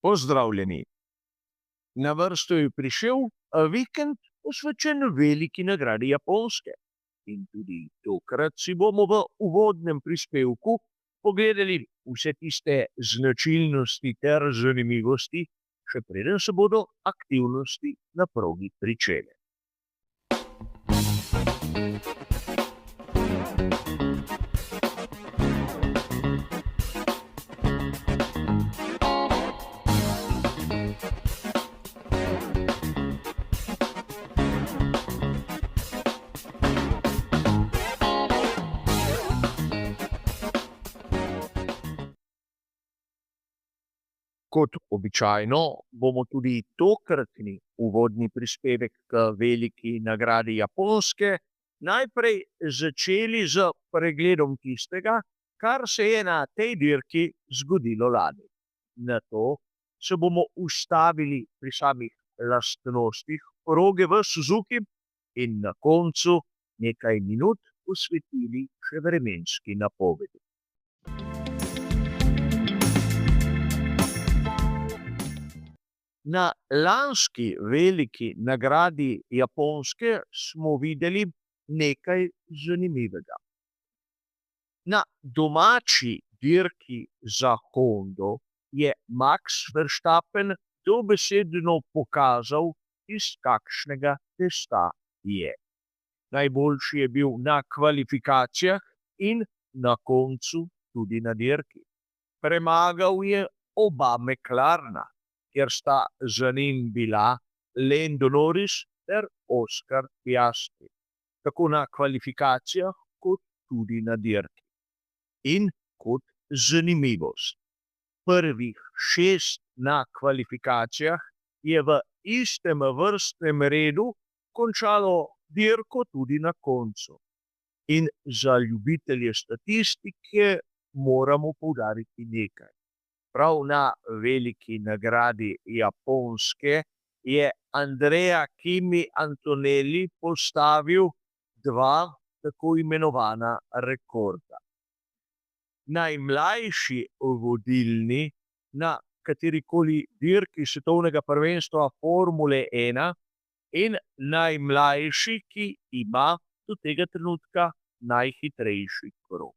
Pozdravljeni. Na vrsto je prišel vikend posvečen veliki nagradi Japonske. In tudi tokrat si bomo v uvodnem prispevku pogledali vse tiste značilnosti ter zanimivosti, še preden se bodo aktivnosti na progi pričele. Kot običajno bomo tudi tokratni uvodni prispevek k veliki nagradi Japonske najprej začeli z pregledom tistega, kar se je na tej dirki zgodilo lani. Nato se bomo ustavili pri samih lastnostih proge v Suzuki in na koncu nekaj minut posvetili še vremenski napovedi. Na lanski veliki nagradi Japonske smo videli nekaj zanimivega. Na domači dirki za Hondo je Max Verstappen dobesedno pokazal, iz kakšnega testa je. Najboljši je bil na kvalifikacijah in na koncu tudi na dirki. Premagal je oba McLarena, kjer sta za njim bila Lando Norris ter Oscar Piastri, tako na kvalifikacijah kot tudi na dirki. In kot zanimivost, prvih 6 na kvalifikacijah je v istem vrstnem redu končalo dirko tudi na koncu. In za ljubitelje statistike moramo poudariti nekaj. Prav na veliki nagradi Japonske je Andrea Kimi Antonelli postavil 2 tako imenovana rekorda. Najmlajši vodilni na katerikoli dirki svetovnega prvenstva Formule 1 in najmlajši, ki ima do tega trenutka najhitrejši krog.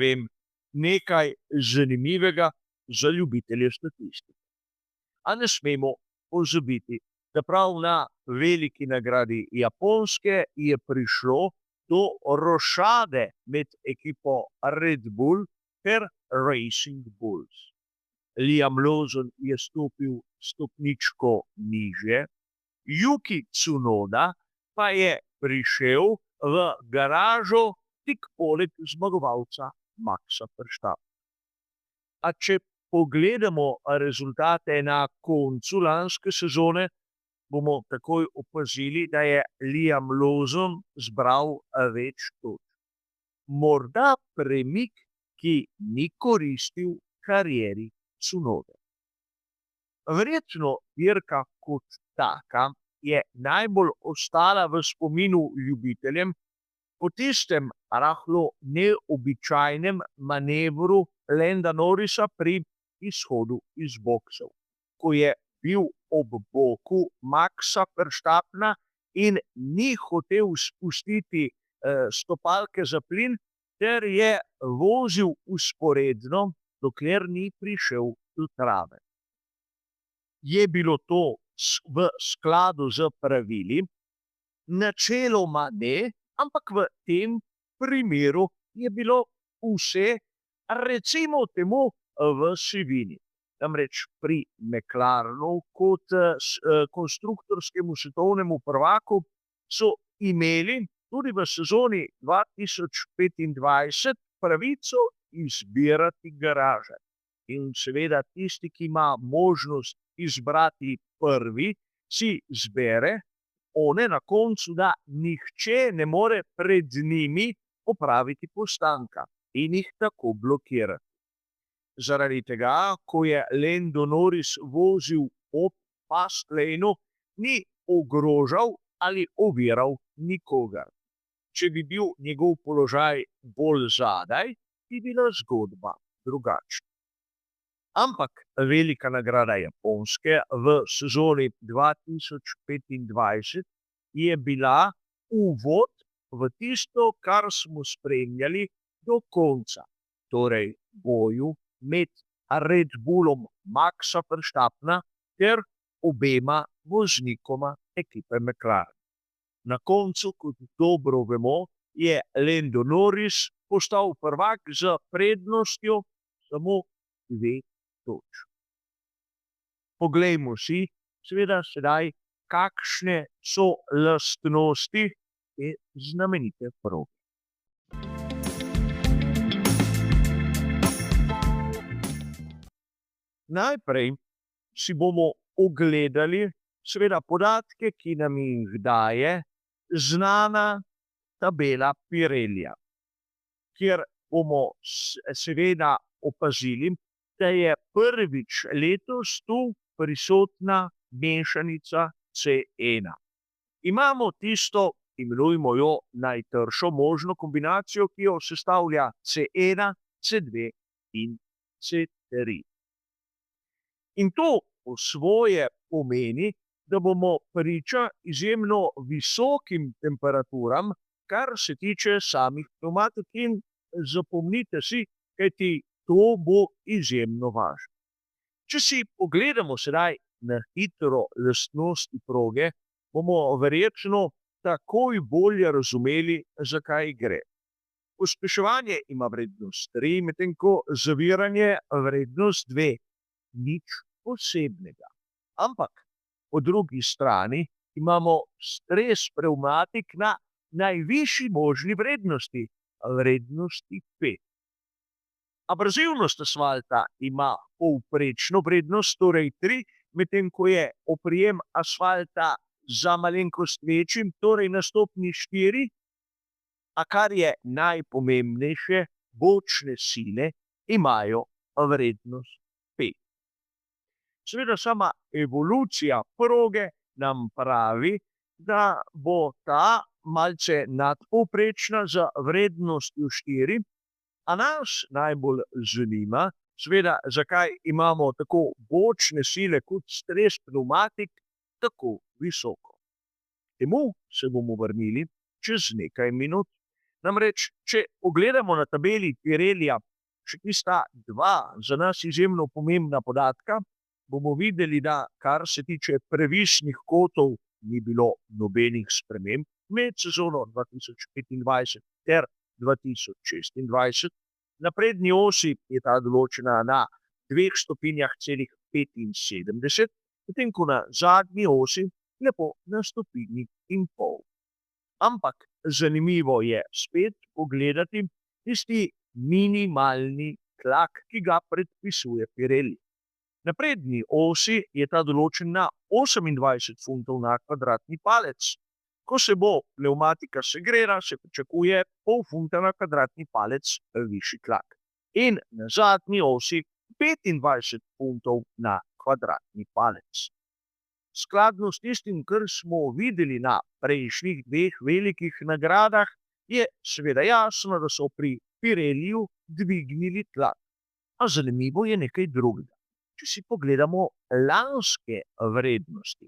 Vem, nekaj zanimivega za ljubitelje statistike. A ne smemo pozabiti, da prav na veliki nagradi Japonske je prišlo do rošade med ekipo Red Bull ter Racing Bulls. Liam Lawson je stopil stopničko nižje, Yuki Tsunoda pa je prišel v garažo tik poleg zmagovalca Maxa Verstappena. A če pogledamo rezultate na koncu lanske sezone, bomo takoj opazili, da je Liam Lawson zbral več točk. Morda premik, ki ni koristil karieri Tsunode. Verjetno dirka kot taka je najbolj ostala v spominu ljubiteljem po tistem rahlo neobičajnem manevru Landa Norrisa pri izhodu iz boksov, ko je bil ob boku Maxa Verstappena in ni hotel spustiti stopalke za plin, ter je vozil vzporedno, dokler ni prišel do trave. Je bilo to v skladu z pravili? Načeloma ne, ampak v tem primeru je bilo vse, recimo temu, v sivini. Namreč pri McLarenu kot konstruktorskemu svetovnemu prvaku so imeli tudi v sezoni 2025 pravico izbirati garaže. In seveda tisti, ki ima možnost izbrati prvi, si izbere one na koncu, da nihče ne more pred njimi popraviti postanka in jih tako blokirati. Zaradi tega, ko je Lando Norris vozil ob Fastlane, ni ogrožal ali oviral nikogar. Če bi bil njegov položaj bolj zadaj, bi bila zgodba drugačna. Ampak velika nagrada Japonske v sezoni 2025 je bila uvod v tisto, kar smo spremljali do konca. Torej boju med Red Bullom Maxa Verstappena ter obema voznikoma ekipe McLaren. Na koncu, kot dobro vemo, je Lando Norris postal prvak z prednostjo samo 2 točk. Poglejmo si seveda sedaj, kakšne so lastnosti te znamenite proge. Najprej si bomo ogledali seveda podatke, ki nam jih daje znana tabela Pirellija, kjer bomo seveda opazili, da je prvič letos tu prisotna mešanica C1. Imamo tisto, imenujmo jo najtršo možno kombinacijo, ki jo sestavlja C1, C2 in C3. In to po svoje pomeni, da bomo priča izjemno visokim temperaturam, kar se tiče samih pnevmatik, in zapomnite si, kajti to bo izjemno važno. Če si pogledamo sedaj na hitro lastnosti proge, bomo verjetno takoj bolje razumeli, za kaj gre. Pospeševanje ima vrednost 3, medtem ko zaviranje vrednost 2. Nič posebnega. Ampak po drugi strani imamo stres pnevmatik na najvišji možni vrednosti, vrednosti 5. Abrazivnost asfalta ima povprečno vrednost, torej 3, medtem ko je oprijem asfalta za malenkost večjim, torej na stopnji 4, a kar je najpomembnejše, bočne sile imajo vrednost 5. Seveda sama evolucija proge nam pravi, da bo ta malce nadpovprečna z vrednostjo 4, a nas najbolj zanima, seveda, zakaj imamo tako bočne sile kot stres pnevmatik tako visoko. Temu se bomo vrnili čez nekaj minut. Namreč, če pogledamo na tabeli Pirellija še tista 2 za nas izjemno pomembna podatka, bomo videli, da kar se tiče previsnih kotov, ni bilo nobenih sprememb med sezono 2025 ter 2026. Na prednji osi je ta določena na 2 stopinjah celih 75, medtem ko na zadnji osi lepo na 1,5 stopinji. Ampak zanimivo je spet pogledati tisti minimalni tlak, ki ga predpisuje Pirelli. Na prednji osi je ta določen na 28 funtov na kvadratni palec. Ko se bo pnevmatika segrela, se pričakuje pol funta na kvadratni palec višji tlak. In na zadnji osi 25 funtov na kvadratni palec. Skladno s tistim, kar smo videli na prejšnjih 2 velikih nagradah, je seveda jasno, da so pri Pirelliju dvignili tlak. A zanimivo je nekaj drugega. Če si pogledamo lanske vrednosti,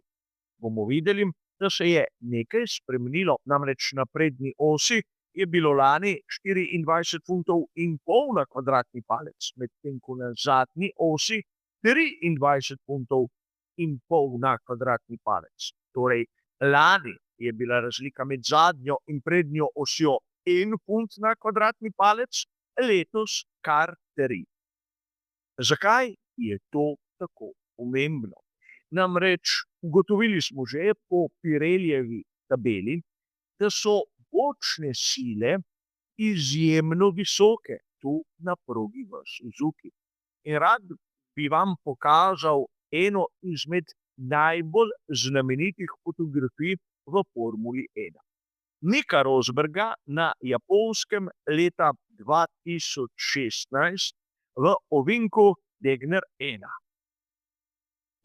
bomo videli, da se je nekaj spremenilo. Namreč na prednji osi je bilo lani 24 funtov in pol na kvadratni palec, medtem ko na zadnji osi 23 funtov in pol na kvadratni palec. Torej, lani je bila razlika med zadnjo in prednjo osjo 1 funt na kvadratni palec, letos kar 3. Zakaj je to tako pomembno? Namreč ugotovili smo že po Pirellijevi tabeli, da so bočne sile izjemno visoke tu na progi v Suzuki. In rad bi vam pokazal eno izmed najbolj znamenitih fotografij v Formuli 1. Nika Rosberga na Japonskem leta 2016 v ovinku Degner 1.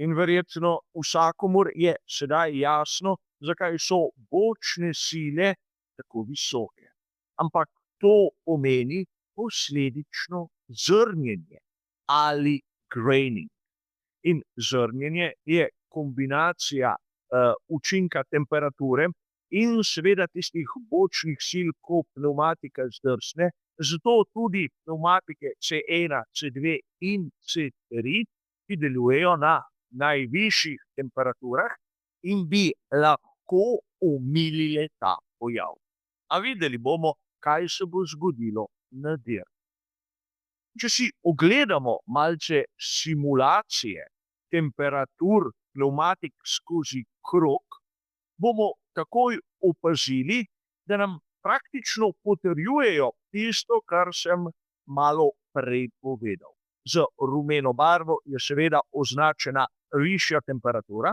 In verjetno vsakomur je sedaj jasno, zakaj so bočne sile tako visoke. Ampak to pomeni posledično zrnjenje ali graining. In zrnjenje je kombinacija učinka temperature in seveda tistih bočnih sil, ko pnevmatika zdrsne, zato tudi pnevmatike C1, C2 in C3, ki delujejo na najvišjih temperaturah in bi lahko omilile ta pojav. A videli bomo, kaj se bo zgodilo na dirki. Če si ogledamo malce simulacije temperatur pnevmatik skozi krog, bomo takoj opazili, da nam praktično potrjujejo tisto, kar sem malo prej povedal. Z rumeno barvo je seveda označena višja temperatura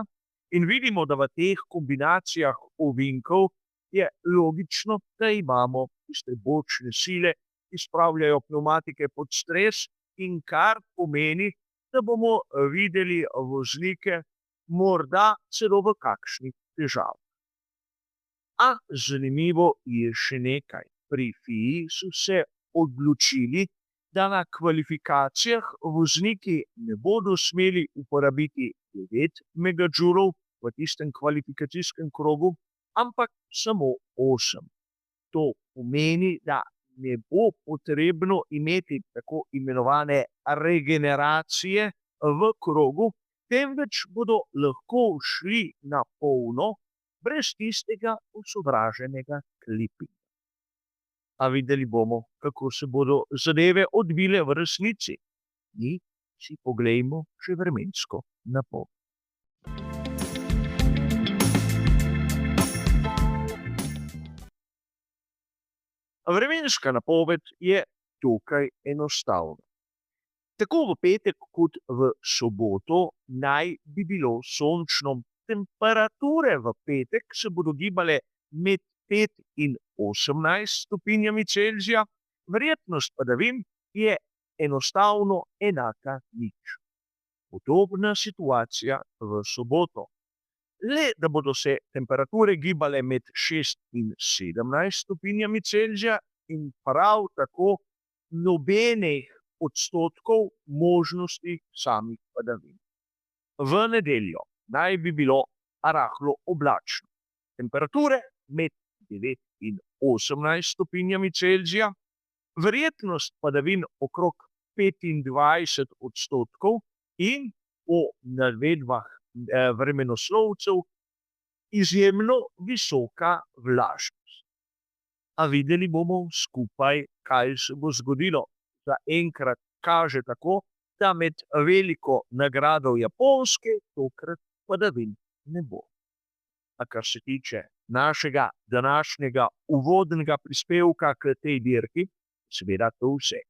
in vidimo, da v teh kombinacijah ovinkov je logično, da imamo tiste bočne sile, ki spravljajo pnevmatike pod stres in kar pomeni, da bomo videli voznike morda celo v kakšnih težavah. A zanimivo je še nekaj. Pri FII so se odločili, da na kvalifikacijah vozniki ne bodo smeli uporabiti 9 megadžulov v tistem kvalifikacijskem krogu, ampak samo 8. To pomeni, da ne bo potrebno imeti tako imenovane regeneracije v krogu, temveč bodo lahko šli na polno, brez tistega osovraženega klipinga. A videli bomo, kako se bodo zadeve odvile v resnici. Mi si poglejmo še vremensko napoved. Vremenska napoved je dokaj enostavna. Tako v petek kot v soboto naj bi bilo sončno. Temperature v petek se bodo gibale med 5 in 18 stopinjami Celzija, verjetnost padavin je enostavno enaka 0. Podobna situacija v soboto. Le da bodo se temperature gibale med 6 in 17 stopinjami Celzija in prav tako nobenih odstotkov možnosti samih padavin. V nedeljo naj bi bilo rahlo oblačno. Temperature med 9 in 18 stopinjami Celzija, verjetnost padavin okrog 25 odstotkov in po navedbah vremenoslovcev izjemno visoka vlažnost. A videli bomo skupaj, kaj se bo zgodilo. Zaenkrat kaže tako, da med veliko nagrado Japonske tokrat padavin ne bo. A kar se tiče našega današnjega uvodnega prispevka k tej dirki, seveda to vse.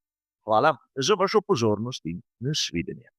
Hvala za vašo pozornost in nasvidenje.